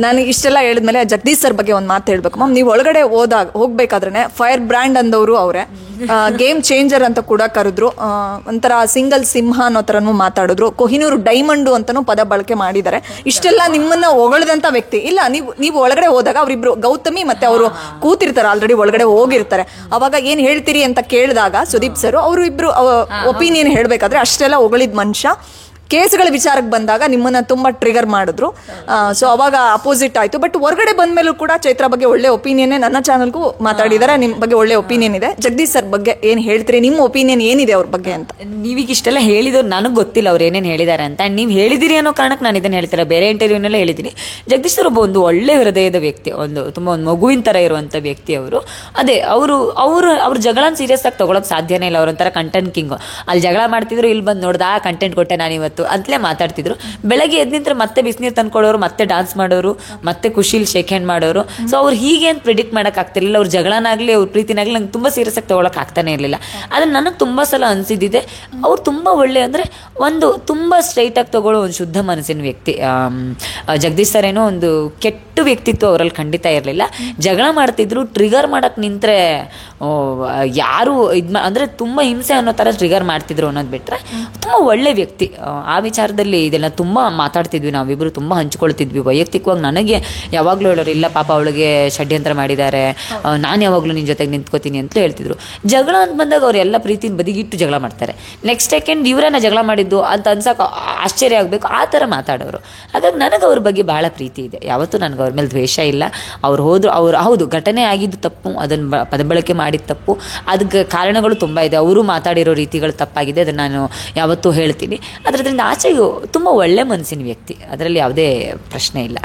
ನಾನು ಇಷ್ಟೆಲ್ಲ ಹೇಳಿದ್ಮೇಲೆ ಜಗದೀಶ್ ಸರ್ ಬಗ್ಗೆ ಒಂದು ಮಾತು ಹೇಳ್ಬೇಕು ಮ್ಯಾಮ್. ನೀವು ಒಳಗಡೆ ಹೋಗ್ಬೇಕಾದ್ರೆ ಫೈರ್ ಬ್ರ್ಯಾಂಡ್ ಅಂದವರು ಅವರೇ, ಗೇಮ್ ಚೇಂಜರ್ ಅಂತ ಕೂಡ ಕರೆದ್ರು, ಒಂಥರ ಸಿಂಗಲ್ ಸಿಂಹ ಅನ್ನೋ ಥರನೂ ಮಾತಾಡಿದ್ರು, ಕೊಹಿನೂರು ಡೈಮಂಡು ಅಂತಲೂ ಪದ ಬಳಕೆ ಮಾಡಿದ್ದಾರೆ. ಇಷ್ಟೆಲ್ಲ ನಿಮ್ಮನ್ನ ಹೊಗಳದಂಥ ವ್ಯಕ್ತಿ ಇಲ್ಲ. ನೀವು ಒಳಗಡೆ ಹೋದಾಗ ಅವರಿಬ್ರು ಗೌತಮಿ ಮತ್ತೆ ಅವರು ಕೂತಿರ್ತಾರೆ, ಆಲ್ರೆಡಿ ಒಳಗಡೆ ಹೋಗಿರ್ತಾರೆ. ಅವಾಗ ಏನು ಹೇಳ್ತೀರಿ ಅಂತ ಕೇಳಿದಾಗ ಸುದೀಪ್ ಸರ್ ಅವರು ಇಬ್ರು ಒಪಿನಿಯನ್ ಹೇಳಬೇಕಾದ್ರೆ ಅಷ್ಟೆಲ್ಲ ಹೊಗಳಿದ ಮನುಷ್ಯ ಕೇಸ್ಗಳ ವಿಚಾರಕ್ಕೆ ಬಂದಾಗ ನಿಮ್ಮನ್ನ ತುಂಬಾ ಟ್ರಿಗರ್ ಮಾಡಿದ್ರು. ಸೊ ಅವಾಗ ಅಪೋಸಿಟ್ ಆಯ್ತು. ಬಟ್ ಹೊರಗಡೆ ಬಂದ ಮೇಲೂ ಕೂಡ ಚೈತ್ರ ಬಗ್ಗೆ ಒಳ್ಳೆ ಒಪಿನಿಯನ್ ನನ್ನ ಚಾನಲ್ಗೂ ಮಾತಾಡಿದ್ದಾರೆ. ನಿಮ್ಮ ಬಗ್ಗೆ ಒಳ್ಳೆ ಒಪಿನಿಯನ್ ಇದೆ. ಜಗದೀಶ್ ಸರ್ ಬಗ್ಗೆ ಏನು ಹೇಳ್ತೀರಿ, ನಿಮ್ಮ ಒಪಿನಿಯನ್ ಏನಿದೆ ಅವ್ರ ಬಗ್ಗೆ ಅಂತ? ನೀವೀಗ ಇಷ್ಟೆಲ್ಲ ಹೇಳಿದ್ರು ನನಗೆ ಗೊತ್ತಿಲ್ಲ ಅವ್ರು ಏನೇನು ಹೇಳಿದ್ದಾರೆ ಅಂತ. ಆ್ಯಂಡ್ ನೀವು ಹೇಳಿದಿರಿ ಅನ್ನೋ ಕಾರಣಕ್ಕೆ ನಾನು ಇದನ್ನು ಹೇಳ್ತಿಲ್ಲ, ಬೇರೆ ಇಂಟರ್ವ್ಯೂನೆಲ್ಲ ಹೇಳಿದ್ದೀನಿ. ಜಗದೀಶ್ ಸರ್ ಒಬ್ಬ ಒಂದು ಒಳ್ಳೆ ಹೃದಯದ ವ್ಯಕ್ತಿ, ತುಂಬ ಒಂದು ಮಗುವಿನ ಥರ ಇರುವಂಥ ವ್ಯಕ್ತಿ ಅವರು. ಅದೇ ಅವ್ರ ಜಗಳನ ಸೀರಿಯಸ್ ಆಗಿ ತೊಗೊಳಕ್ಕೆ ಸಾಧ್ಯನೇ ಇಲ್ಲ. ಅವರೊಂಥರ ಕಂಟೆಂಟ್ ಕಿಂಗು. ಅಲ್ಲಿ ಜಗಳ ಮಾಡ್ತಿದ್ರು, ಇಲ್ಲಿ ಬಂದು ನೋಡ್ದ ಕಂಟೆಂಟ್ ಕೊಟ್ಟೆ ನಾನು ಇವತ್ತು ಅಂತಲೇ ಮಾತಾಡ್ತಿದ್ರು. ಬೆಳಗ್ಗೆ ಎದ್ದು ನಿಂತ್ರೆ ಮತ್ತೆ ಬಿಸಿನೀರು ತಂದ್ಕೊಡೋರು, ಮತ್ತೆ ಡಾನ್ಸ್ ಮಾಡೋರು, ಮತ್ತೆ ಖುಷಿಲಿ ಶೇಕ್ ಹ್ಯಾಂಡ್ ಮಾಡೋರು. ಸೊ ಅವ್ರು ಹೀಗೆ ಅಂತ ಪ್ರಿಡಿಕ್ಟ್ ಮಾಡೋಕ್ಕಾಗ್ತಿರ್ಲಿಲ್ಲ. ಅವ್ರ ಜಗಳನಾಗಲಿ ಅವ್ರ ಪ್ರೀತಿನಾಗಲಿ ನಂಗೆ ತುಂಬ ಸೀರಿಯಸ್ ಆಗಿ ತೊಗೊಳಕ್ಕೆ ಆಗ್ತಾನೆ ಇರಲಿಲ್ಲ. ಆದರೆ ನನಗೆ ತುಂಬ ಸಲ ಅನಿಸಿದ್ದಿದೆ ಅವ್ರು ತುಂಬ ಒಳ್ಳೆ, ಅಂದರೆ ಒಂದು ತುಂಬ ಸ್ಟ್ರೈಟಾಗಿ ತೊಗೊಳ್ಳೋ ಒಂದು ಶುದ್ಧ ಮನಸ್ಸಿನ ವ್ಯಕ್ತಿ. ಜಗದೀಶ್ ಸರ್ ಏನೋ ಒಂದು ಕೆಟ್ಟ ವ್ಯಕ್ತಿತ್ವ ಅವರಲ್ಲಿ ಖಂಡಿತ ಇರಲಿಲ್ಲ. ಜಗಳ ಮಾಡ್ತಿದ್ರು, ಟ್ರಿಗರ್ ಮಾಡೋಕ್ಕೆ ನಿಂತರೆ ಯಾರು ಅಂದರೆ ತುಂಬ ಹಿಂಸೆ ಅನ್ನೋ ಥರ ಟ್ರಿಗರ್ ಮಾಡ್ತಿದ್ರು ಅನ್ನೋದು ಬಿಟ್ಟರೆ ತುಂಬ ಒಳ್ಳೆ ವ್ಯಕ್ತಿ. ಆ ವಿಚಾರದಲ್ಲಿ ಇದೆಲ್ಲ ತುಂಬ ಮಾತಾಡ್ತಿದ್ವಿ, ನಾವಿಬ್ಬರು ತುಂಬ ಹಂಚ್ಕೊಳ್ತಿದ್ವಿ. ವೈಯಕ್ತಿಕವಾಗಿ ನನಗೆ ಯಾವಾಗಲೂ ಹೇಳೋರು, ಇಲ್ಲ ಪಾಪ ಅವಳಿಗೆ ಷಡ್ಯಂತ್ರ ಮಾಡಿದ್ದಾರೆ, ನಾನು ಯಾವಾಗಲೂ ನಿನ್ನ ಜೊತೆಗೆ ನಿಂತ್ಕೋತೀನಿ ಅಂತ ಹೇಳ್ತಿದ್ರು. ಜಗಳ ಅಂತ ಬಂದಾಗ ಅವ್ರು ಎಲ್ಲ ಪ್ರೀತಿನ ಬದಿಗಿಟ್ಟು ಜಗಳ ಮಾಡ್ತಾರೆ. ನೆಕ್ಸ್ಟ್ ಸೆಕೆಂಡ್ ಇವರನ್ನ ಜಗಳ ಮಾಡಿದ್ದು ಅಂತ ಅನ್ಸಕ್ಕೆ ಆಶ್ಚರ್ಯ ಆಗಬೇಕು, ಆ ಥರ ಮಾತಾಡೋರು. ಹಾಗಾಗಿ ನನಗೆ ಅವ್ರ ಬಗ್ಗೆ ಭಾಳ ಪ್ರೀತಿ ಇದೆ. ಯಾವತ್ತೂ ನನಗೆ ಅವ್ರ ಮೇಲೆ ದ್ವೇಷ ಇಲ್ಲ. ಅವ್ರು ಹೋದ್ರು, ಹೌದು ಘಟನೆ ಆಗಿದ್ದು ತಪ್ಪು, ಅದನ್ನು ಪದ ಬಳಕೆ ಮಾಡಿದ ತಪ್ಪು, ಅದಕ್ಕೆ ಕಾರಣಗಳು ತುಂಬ ಇದೆ. ಅವರು ಮಾತಾಡಿರೋ ರೀತಿಗಳು ತಪ್ಪಾಗಿದೆ, ಅದನ್ನು ನಾನು ಯಾವತ್ತೂ ಹೇಳ್ತೀನಿ. ಅದರಿಂದ ಆಚೆಗೂ ತುಂಬ ಒಳ್ಳೆ ಮನಸ್ಸಿನ ವ್ಯಕ್ತಿ, ಅದರಲ್ಲಿ ಯಾವುದೇ ಪ್ರಶ್ನೆ ಇಲ್ಲ.